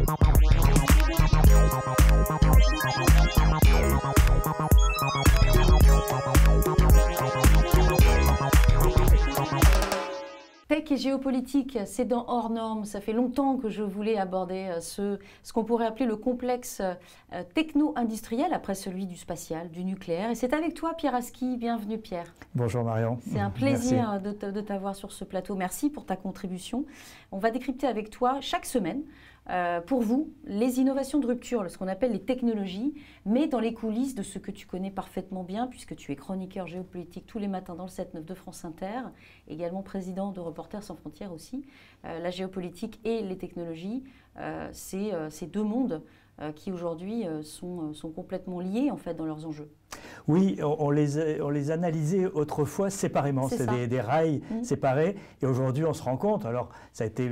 Tech et géopolitique, c'est dans Hors Normes. Ça fait longtemps que je voulais aborder ce qu'on pourrait appeler le complexe techno-industriel, après celui du spatial, du nucléaire. Et c'est avec toi, Pierre Aski. Bienvenue, Pierre. Bonjour, Marion. C'est un plaisir de t'avoir sur ce plateau. Merci pour ta contribution. On va décrypter avec toi chaque semaine, pour vous, les innovations de rupture, ce qu'on appelle les technologies, mais dans les coulisses de ce que tu connais parfaitement bien, puisque tu es chroniqueur géopolitique tous les matins dans le 7-9 de France Inter, également président de Reporters sans frontières aussi. La géopolitique et les technologies, c'est ces deux mondes qui aujourd'hui sont complètement liés en fait dans leurs enjeux. Oui, on les analysait autrefois séparément, c'était des rails séparés, et aujourd'hui on se rend compte, alors ça a été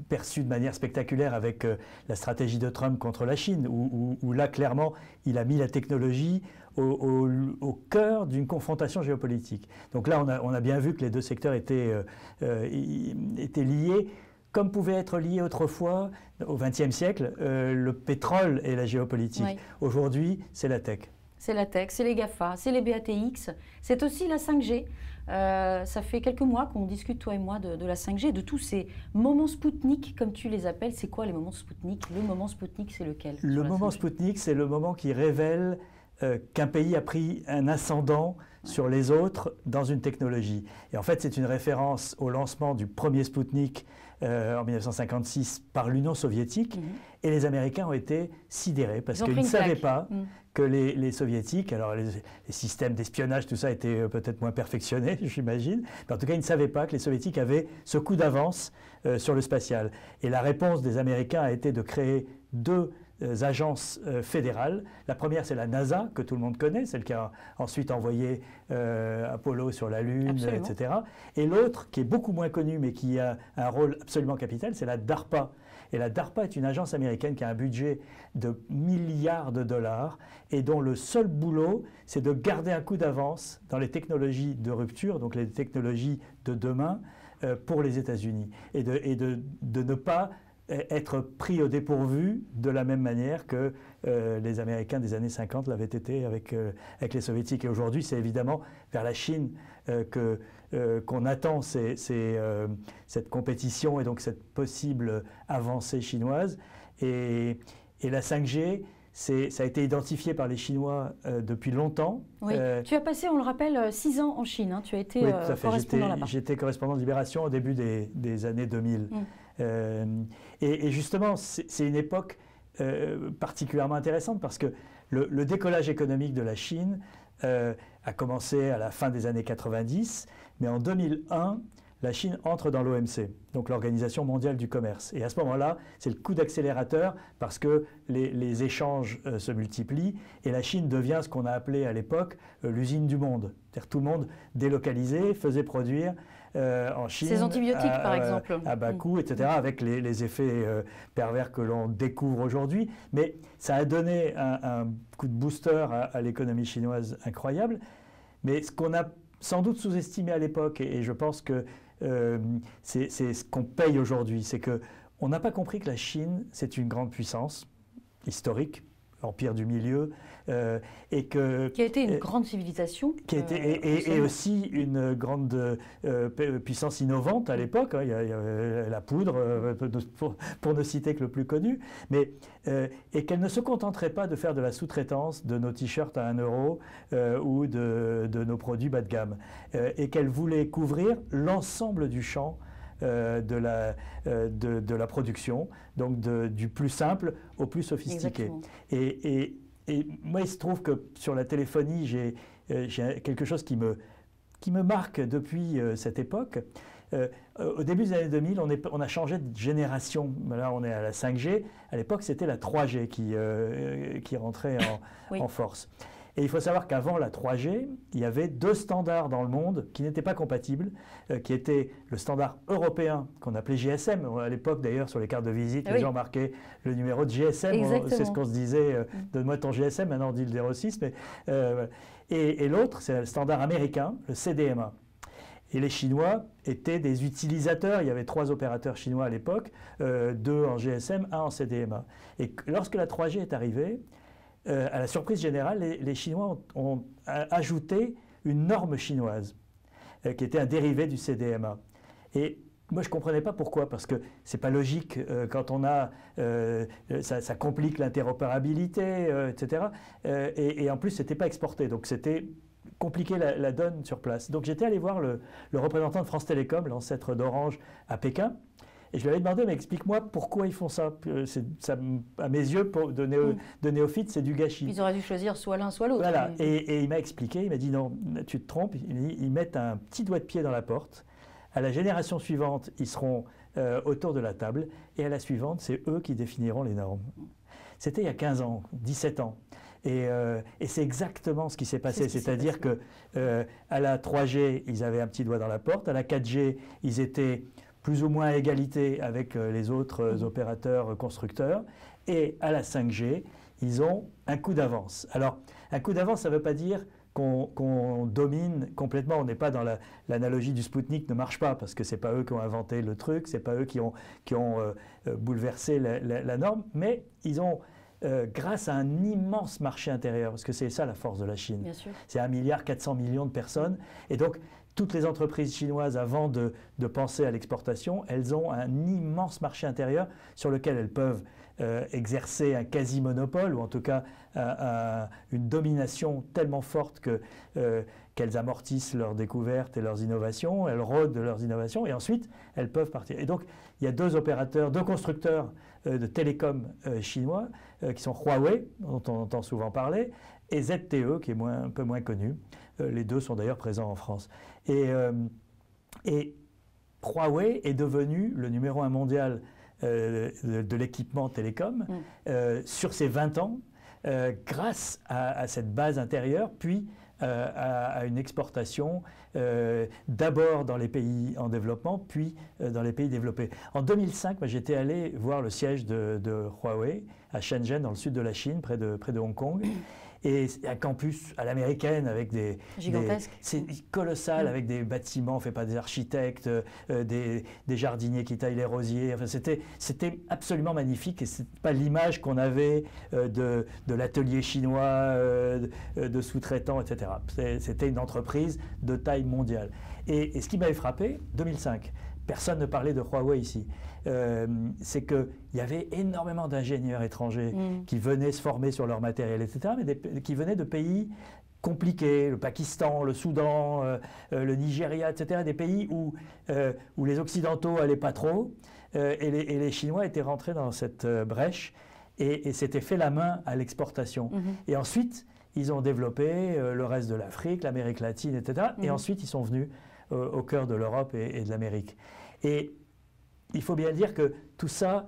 perçu de manière spectaculaire avec la stratégie de Trump contre la Chine, où là clairement il a mis la technologie au cœur d'une confrontation géopolitique. Donc là on a bien vu que les deux secteurs étaient liés, comme pouvaient être liés autrefois, au XXe siècle, le pétrole et la géopolitique. Oui. Aujourd'hui, c'est la tech. C'est la tech, c'est les GAFA, c'est les BATX, c'est aussi la 5G. Ça fait quelques mois qu'on discute, toi et moi, de la 5G, de tous ces moments Spoutnik, comme tu les appelles. C'est quoi les moments Spoutnik? Le moment Spoutnik, c'est lequel? Le moment Spoutnik, c'est le moment qui révèle qu'un pays a pris un ascendant sur les autres dans une technologie. Et en fait, c'est une référence au lancement du premier Spoutnik en 1956 par l'Union soviétique. Et les Américains ont été sidérés parce qu'ils ne savaient pas que les soviétiques, alors les systèmes d'espionnage, tout ça était peut-être moins perfectionné, j'imagine, mais en tout cas, ils ne savaient pas que les soviétiques avaient ce coup d'avance sur le spatial. Et la réponse des Américains a été de créer deux agences fédérales. La première, c'est la NASA, que tout le monde connaît, celle qui a ensuite envoyé Apollo sur la Lune, Absolument. Etc. Et l'autre, qui est beaucoup moins connue, mais qui a un rôle absolument capital, c'est la DARPA. Et la DARPA est une agence américaine qui a un budget de milliards de dollars et dont le seul boulot, c'est de garder un coup d'avance dans les technologies de rupture, donc les technologies de demain, pour les États-Unis. Et de ne pas être pris au dépourvu de la même manière que les Américains des années 50 l'avaient été avec les Soviétiques. Et aujourd'hui, c'est évidemment vers la Chine qu'on attend cette compétition et donc cette possible avancée chinoise. Et la 5G, ça a été identifié par les Chinois depuis longtemps. Oui. Tu as passé, on le rappelle, 6 ans en Chine. Hein. Tu as été correspondant là-bas. J'étais correspondant de Libération au début des années 2000. Et justement, c'est une époque particulièrement intéressante parce que le décollage économique de la Chine a commencé à la fin des années 90, mais en 2001, la Chine entre dans l'OMC, donc l'Organisation mondiale du commerce. Et à ce moment-là, c'est le coup d'accélérateur parce que les échanges se multiplient et la Chine devient ce qu'on a appelé à l'époque l'usine du monde. C'est-à-dire tout le monde délocalisé faisait produire en Chine. Ces antibiotiques, par exemple. À bas coût, etc., avec les effets pervers que l'on découvre aujourd'hui. Mais ça a donné un coup de booster à l'économie chinoise incroyable. Mais ce qu'on a sans doute sous-estimé à l'époque, et je pense que c'est ce qu'on paye aujourd'hui, c'est qu'on n'a pas compris que la Chine, c'est une grande puissance historique, empire du milieu, et qui a été une grande civilisation. Et aussi une grande puissance innovante à l'époque. Il y a la poudre, pour ne citer que le plus connu, et qu'elle ne se contenterait pas de faire de la sous-traitance de nos t-shirts à 1 euro ou de nos produits bas de gamme, et qu'elle voulait couvrir l'ensemble du champ de la production, donc du plus simple au plus sophistiqué. Et moi, il se trouve que sur la téléphonie, j'ai quelque chose qui me marque depuis cette époque. Au début des années 2000, on a changé de génération. Là, on est à la 5G. À l'époque, c'était la 3G qui rentrait en force. Et il faut savoir qu'avant la 3G, il y avait 2 standards dans le monde qui n'étaient pas compatibles, qui étaient le standard européen qu'on appelait GSM. À l'époque, d'ailleurs, sur les cartes de visite, les gens marquaient le numéro de GSM. C'est ce qu'on se disait, donne-moi ton GSM, maintenant on dit le 06. Et l'autre, c'est le standard américain, le CDMA. Et les Chinois étaient des utilisateurs. Il y avait 3 opérateurs chinois à l'époque, 2 en GSM, 1 en CDMA. Et lorsque la 3G est arrivée, à la surprise générale, les Chinois ont ajouté une norme chinoise, qui était un dérivé du CDMA. Et moi, je ne comprenais pas pourquoi, parce que ce n'est pas logique quand on a... ça complique l'interopérabilité, etc. Et en plus, ce n'était pas exporté, donc c'était compliqué la donne sur place. Donc j'étais allé voir le représentant de France Télécom, l'ancêtre d'Orange, à Pékin, et je lui avais demandé, mais explique-moi pourquoi ils font ça. Ça à mes yeux, de néophyte, c'est du gâchis. Ils auraient dû choisir soit l'un, soit l'autre. Voilà, et il m'a expliqué, il m'a dit non, tu te trompes, ils mettent un petit doigt de pied dans la porte. À la génération suivante, ils seront autour de la table, et à la suivante, c'est eux qui définiront les normes. C'était il y a 15 ans, 17 ans. Et c'est exactement ce qui s'est passé. C'est-à-dire qu'à la 3G, ils avaient un petit doigt dans la porte. À la 4G, ils étaient plus ou moins à égalité avec les autres opérateurs constructeurs. Et à la 5G, ils ont un coup d'avance. Alors, un coup d'avance, ça ne veut pas dire qu'on domine complètement. On n'est pas dans l'analogie du Spoutnik, ne marche pas, parce que ce n'est pas eux qui ont inventé le truc, ce n'est pas eux qui ont bouleversé la norme, mais ils ont... grâce à un immense marché intérieur, parce que c'est ça la force de la Chine. C'est 1,4 milliard de personnes. Et donc, toutes les entreprises chinoises, avant de penser à l'exportation, elles ont un immense marché intérieur sur lequel elles peuvent exercer un quasi-monopole, ou en tout cas une domination tellement forte qu'elles amortissent leurs découvertes et leurs innovations, elles rôdent de leurs innovations, et ensuite, elles peuvent partir. Et donc, il y a 2 opérateurs, 2 constructeurs de télécom chinois, qui sont Huawei, dont on entend souvent parler, et ZTE, qui est un peu moins connu. Les 2 sont d'ailleurs présents en France. Et Huawei est devenu le numéro 1 mondial de l'équipement télécom sur ces 20 ans, grâce à cette base intérieure, puis à une exportation d'abord dans les pays en développement, puis dans les pays développés. En 2005, j'étais allé voir le siège de Huawei à Shenzhen, dans le sud de la Chine, près de Hong Kong. Et un campus à l'américaine avec gigantesque. C'est colossal, avec des bâtiments faits par des architectes, des jardiniers qui taillent les rosiers. Enfin, c'était absolument magnifique, et c'est pas l'image qu'on avait de l'atelier chinois, de sous-traitants, etc. C'était une entreprise de taille mondiale. Et ce qui m'avait frappé, 2005, personne ne parlait de Huawei ici. C'est qu'il y avait énormément d'ingénieurs étrangers qui venaient se former sur leur matériel, etc., mais qui venaient de pays compliqués, le Pakistan, le Soudan, le Nigeria, etc., des pays où les Occidentaux n'allaient pas trop, et les Chinois étaient rentrés dans cette brèche et s'étaient fait la main à l'exportation. Et ensuite, ils ont développé le reste de l'Afrique, l'Amérique latine, etc., et ensuite ils sont venus au cœur de l'Europe et de l'Amérique. Et il faut bien dire que tout ça,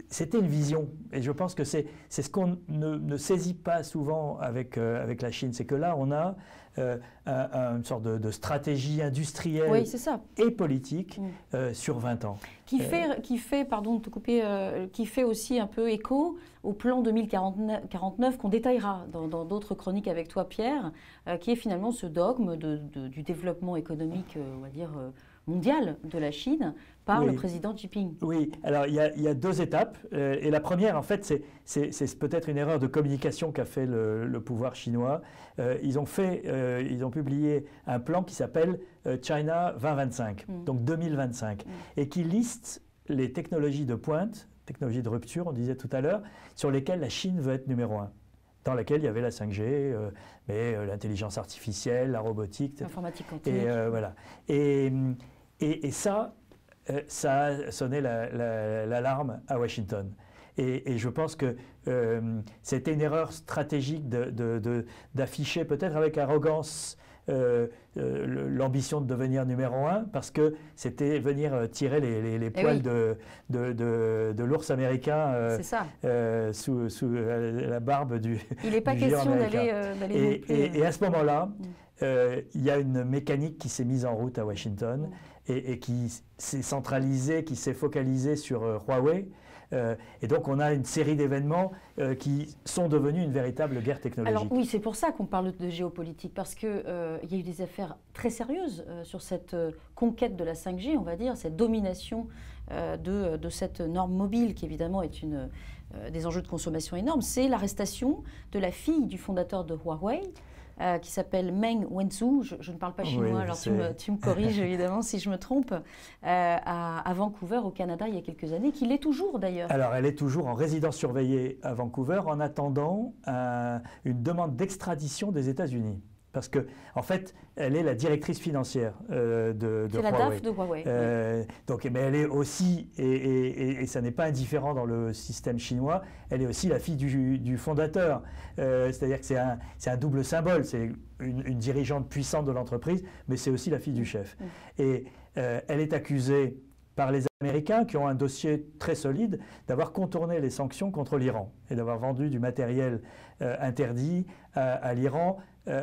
c'était une vision. Et je pense que c'est ce qu'on ne saisit pas souvent avec la Chine. C'est que là, on a une sorte de stratégie industrielle et politique sur 20 ans. Qui fait, pardon de te couper, qui fait aussi un peu écho au plan 2049 qu'on détaillera dans d'autres chroniques avec toi, Pierre, qui est finalement ce dogme du développement économique, on va dire, mondial de la Chine par le président Xi Jinping. Oui, alors il y a 2 étapes. Et la première, en fait, c'est peut-être une erreur de communication qu'a fait le pouvoir chinois. Ils ont publié un plan qui s'appelle China 2025, donc 2025, et qui liste les technologies de pointe, technologies de rupture, on disait tout à l'heure, sur lesquelles la Chine veut être numéro 1. Dans laquelle il y avait la 5G, mais l'intelligence artificielle, la robotique, l'informatique quantique. Et voilà. Et ça a sonné l'alarme à Washington. Et je pense que c'était une erreur stratégique d'afficher peut-être avec arrogance l'ambition de devenir numéro 1, parce que c'était venir tirer les poils de l'ours américain sous la barbe du Il n'est pas question d'aller et à ce moment-là, il y a une mécanique qui s'est mise en route à Washington et qui s'est centralisée, qui s'est focalisée sur Huawei, Et donc on a une série d'événements qui sont devenus une véritable guerre technologique. Alors oui, c'est pour ça qu'on parle de géopolitique, parce qu'il y a eu des affaires très sérieuses sur cette conquête de la 5G, on va dire, cette domination de cette norme mobile qui évidemment est des enjeux de consommation énormes. C'est l'arrestation de la fille du fondateur de Huawei, qui s'appelle Meng Wanzhou, je ne parle pas chinois, oui, alors tu me corriges évidemment si je me trompe, à Vancouver au Canada il y a quelques années, qu'il est toujours d'ailleurs. Alors elle est toujours en résidence surveillée à Vancouver en attendant une demande d'extradition des États-Unis. Parce que, en fait, elle est la directrice financière de Huawei. C'est la DAF de Huawei. Donc, mais elle est aussi, et ça n'est pas indifférent dans le système chinois, elle est aussi la fille du fondateur. C'est-à-dire que c'est un double symbole. C'est une dirigeante puissante de l'entreprise, mais c'est aussi la fille du chef. Et elle est accusée par les Américains, qui ont un dossier très solide, d'avoir contourné les sanctions contre l'Iran et d'avoir vendu du matériel interdit à l'Iran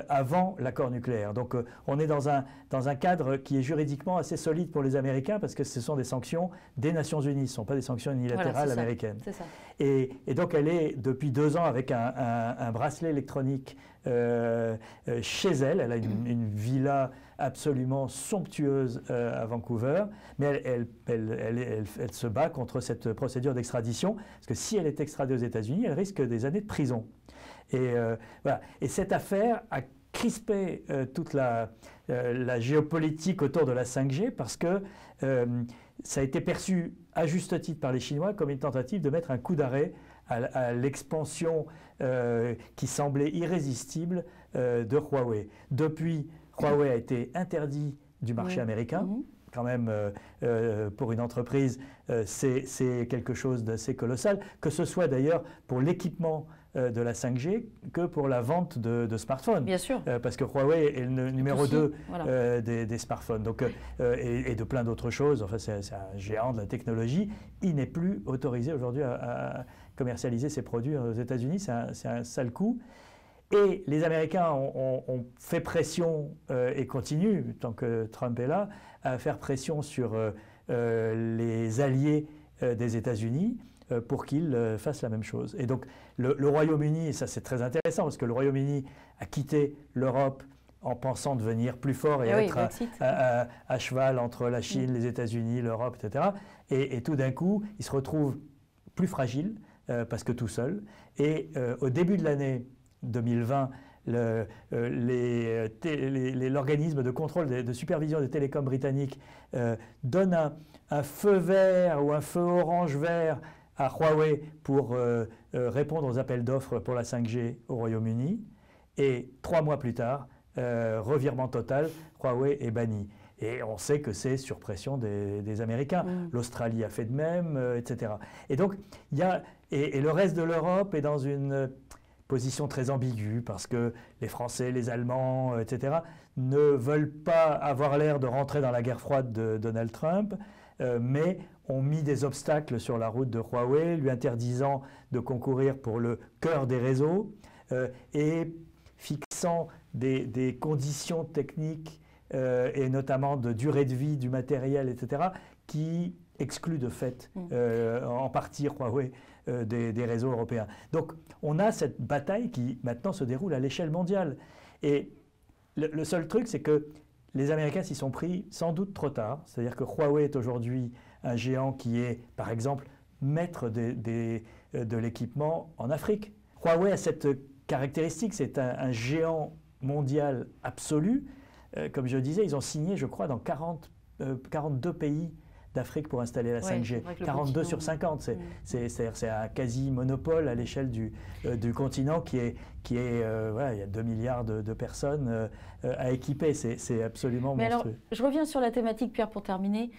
avant l'accord nucléaire. Donc on est dans un cadre qui est juridiquement assez solide pour les Américains parce que ce sont des sanctions des Nations Unies, ce ne sont pas des sanctions unilatérales américaines. C'est ça. Et donc elle est depuis 2 ans avec un bracelet électronique chez elle. Elle a une villa absolument somptueuse à Vancouver, mais elle se bat contre cette procédure d'extradition parce que si elle est extradée aux États-Unis, elle risque des années de prison. Et, voilà. Et cette affaire a crispé toute la géopolitique autour de la 5G parce que ça a été perçu à juste titre par les Chinois comme une tentative de mettre un coup d'arrêt à l'expansion qui semblait irrésistible de Huawei. Depuis, Huawei a été interdit du marché américain. Quand même, pour une entreprise, c'est quelque chose d'assez colossal, que ce soit d'ailleurs pour l'équipement de la 5G que pour la vente de smartphones. Bien sûr. Parce que Huawei est le numéro 2 des smartphones donc, et de plein d'autres choses. Enfin, c'est un géant de la technologie. Il n'est plus autorisé aujourd'hui à commercialiser ses produits aux États-Unis. C'est un sale coup. Et les Américains ont fait pression et continuent, tant que Trump est là, à faire pression sur les alliés des États-Unis pour qu'ils fassent la même chose. Et donc le Royaume-Uni, et ça c'est très intéressant parce que le Royaume-Uni a quitté l'Europe en pensant devenir plus fort et être à cheval entre la Chine, les États-Unis, l'Europe, etc. Et tout d'un coup, il se retrouve plus fragile parce que tout seul. Et au début de l'année 2020, l'organisme de contrôle de supervision des télécoms britanniques donne un feu vert ou un feu orange-vert à Huawei pour répondre aux appels d'offres pour la 5G au Royaume-Uni. Et 3 mois plus tard, revirement total, Huawei est banni. Et on sait que c'est sur pression des Américains. L'Australie a fait de même, etc. Et donc, et le reste de l'Europe est dans une position très ambiguë parce que les Français, les Allemands, etc., ne veulent pas avoir l'air de rentrer dans la guerre froide de Donald Trump, mais ont mis des obstacles sur la route de Huawei, lui interdisant de concourir pour le cœur des réseaux et fixant des conditions techniques et notamment de durée de vie du matériel, etc., qui excluent de fait en partie Huawei des réseaux européens. Donc on a cette bataille qui maintenant se déroule à l'échelle mondiale. Et le seul truc, c'est que les Américains s'y sont pris sans doute trop tard. C'est-à-dire que Huawei est aujourd'hui un géant qui est, par exemple, maître de l'équipement en Afrique. Huawei a cette caractéristique, c'est un géant mondial absolu. Comme je le disais, ils ont signé, je crois, dans 42 pays d'Afrique pour installer la 5G. 42 sur 50, c'est un quasi-monopole à l'échelle du continent qui est voilà, il y a 2 milliards de personnes à équiper, c'est absolument monstrueux. Alors, je reviens sur la thématique, Pierre, pour terminer.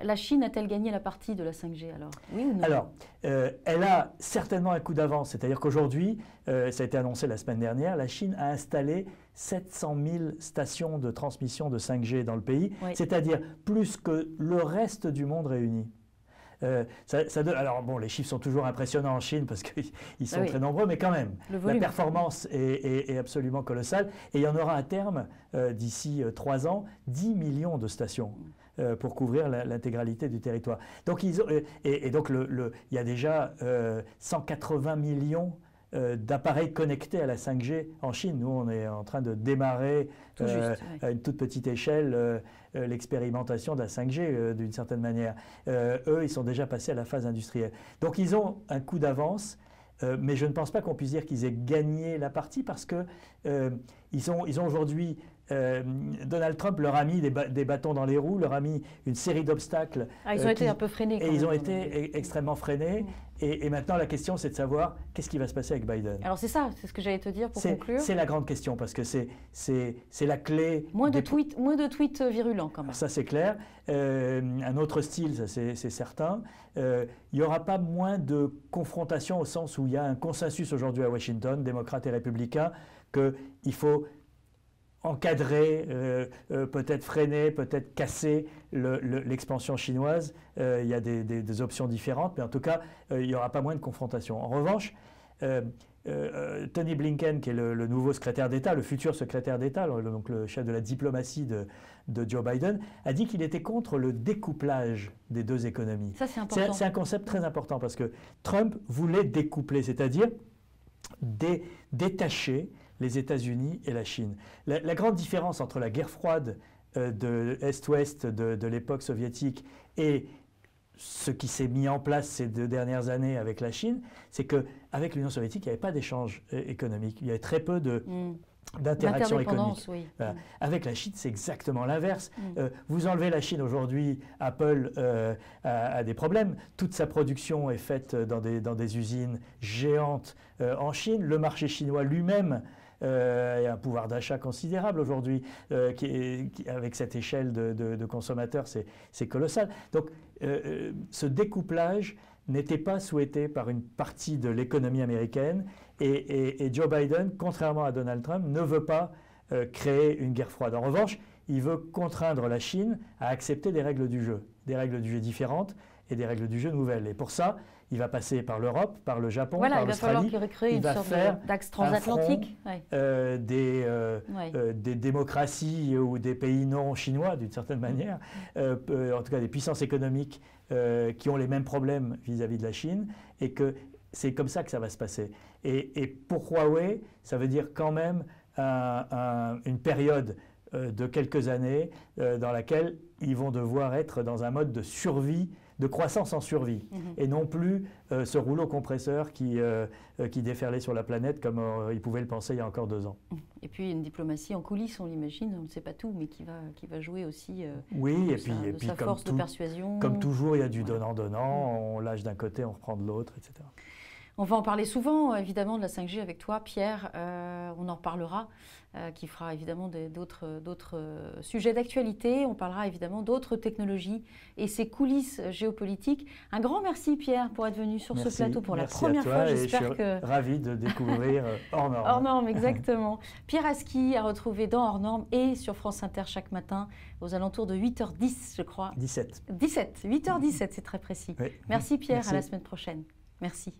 La Chine a-t-elle gagné la partie de la 5G alors? Oui ou non? Alors, elle a certainement un coup d'avance, c'est-à-dire qu'aujourd'hui, ça a été annoncé la semaine dernière, la Chine a installé 700 000 stations de transmission de 5G dans le pays, c'est-à-dire plus que le reste du monde réuni. Alors bon, les chiffres sont toujours impressionnants en Chine parce qu'ils sont très nombreux, mais quand même, la performance est absolument colossale. Et il y en aura à terme, d'ici 3 ans, 10 millions de stations. pour couvrir l'intégralité du territoire. Donc, donc il y a déjà 180 millions d'appareils connectés à la 5G en Chine. Nous, on est en train de démarrer à une toute petite échelle l'expérimentation de la 5G d'une certaine manière. Eux, ils sont déjà passés à la phase industrielle. Donc, ils ont un coup d'avance. Mais je ne pense pas qu'on puisse dire qu'ils aient gagné la partie parce que ils ont aujourd'hui, Donald Trump leur a mis des bâtons dans les roues, leur a mis une série d'obstacles. Ils ont été un peu freinés. Et ils ont été extrêmement freinés. Et maintenant, la question, c'est de savoir qu'est-ce qui va se passer avec Biden. Alors c'est ça, c'est ce que j'allais te dire pour conclure. C'est la grande question parce que c'est la clé. Moins de tweets virulents quand même. Ça, c'est clair. Un autre style, ça c'est certain. Il n'y aura pas moins de confrontation au sens où il y a un consensus aujourd'hui à Washington, démocrates et républicains, qu'il faut encadrer, peut-être freiner, peut-être casser l'expansion chinoise. Il y a des options différentes, mais en tout cas, il n'y aura pas moins de confrontation. En revanche, Tony Blinken, qui est le nouveau secrétaire d'État, le futur secrétaire d'État, donc le chef de la diplomatie de Joe Biden, a dit qu'il était contre le découplage des deux économies. Ça, c'est important. C'est un concept très important parce que Trump voulait découpler, c'est-à-dire détacher les États-Unis et la Chine. La grande différence entre la guerre froide de Est-Ouest de l'époque soviétique et ce qui s'est mis en place ces 2 dernières années avec la Chine, c'est qu'avec l'Union soviétique, il n'y avait pas d'échange économique. Il y avait très peu d'interaction économique. Oui. Voilà. Avec la Chine, c'est exactement l'inverse. Vous enlevez la Chine aujourd'hui, Apple a des problèmes. Toute sa production est faite dans des usines géantes en Chine. Le marché chinois lui-même a un pouvoir d'achat considérable aujourd'hui. Avec cette échelle de consommateurs, c'est colossal. Donc, ce découplage n'était pas souhaité par une partie de l'économie américaine et Joe Biden, contrairement à Donald Trump, ne veut pas créer une guerre froide. En revanche, il veut contraindre la Chine à accepter des règles du jeu différentes et des règles du jeu nouvelles. Et pour ça, il va passer par l'Europe, par le Japon, par l'Australie. Il va falloir créer une sorte d'axe transatlantique. Des démocraties ou des pays non chinois, d'une certaine manière, en tout cas des puissances économiques qui ont les mêmes problèmes vis-à-vis de la Chine, et que c'est comme ça que ça va se passer. Et pour Huawei, ça veut dire quand même une période de quelques années dans laquelle ils vont devoir être dans un mode de survie, de croissance en survie, et non plus ce rouleau compresseur qui déferlait sur la planète comme ils pouvaient le penser il y a encore 2 ans. Et puis une diplomatie en coulisses, on l'imagine, on ne sait pas tout, mais qui va jouer aussi sa force de persuasion. Comme toujours, il y a du donnant-donnant, on lâche d'un côté, on reprend de l'autre, etc. On va en parler souvent, évidemment, de la 5G avec toi, Pierre. On en reparlera, qui fera évidemment d'autres sujets d'actualité. On parlera évidemment d'autres technologies et ces coulisses géopolitiques. Un grand merci, Pierre, pour être venu sur ce plateau pour la première fois. J'espère que ravi de découvrir Hors Normes. Hors Normes, exactement. Pierre Aski à retrouver dans Hors Normes et sur France Inter chaque matin aux alentours de 8h10, je crois. 8h17, c'est très précis. Oui. Merci, Pierre. Merci. À la semaine prochaine. Merci.